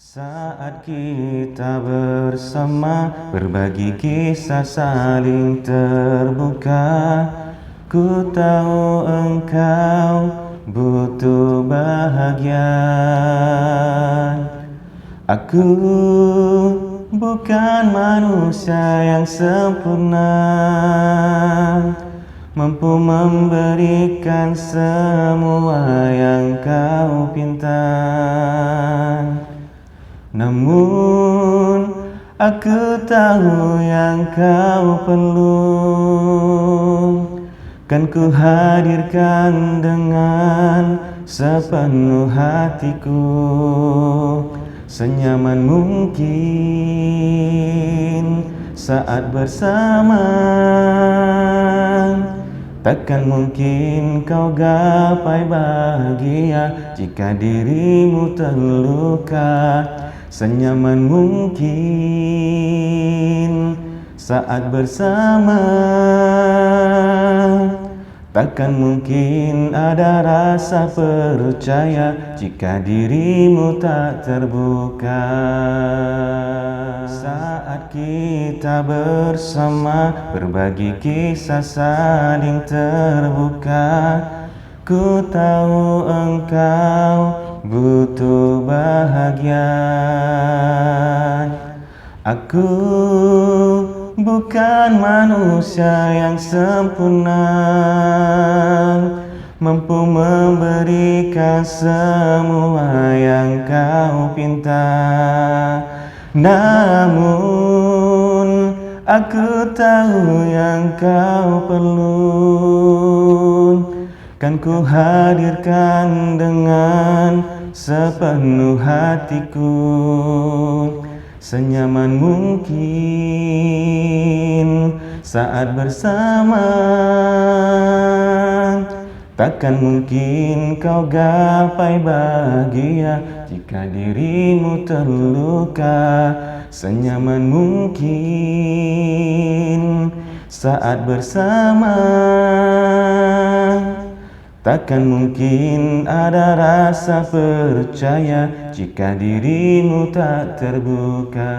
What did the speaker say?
Saat kita bersama berbagi kisah saling terbuka, ku tahu engkau butuh bahagia. Aku bukan manusia yang sempurna, mampu memberikan semua yang kau pinta. Namun aku tahu yang kau perlu, kan ku hadirkan dengan sepenuh hatiku, senyaman mungkin saat bersama. Takkan mungkin kau gapai bahagia jika dirimu terluka. Senyaman mungkin saat bersama. Takkan mungkin ada rasa percaya jika dirimu tak terbuka. Saat kita bersama berbagi kisah saling terbuka, ku tahu engkau butuh bahagia. Aku bukan manusia yang sempurna, mampu memberikan semua yang kau pinta. Namun aku tahu yang kau perlu, kan ku hadirkan dengan sepenuh hatiku, senyaman mungkin saat bersama. Takkan mungkin kau gapai bahagia jika dirimu terluka. Senyaman mungkin saat bersama. Takkan mungkin ada rasa percaya jika dirimu tak terbuka.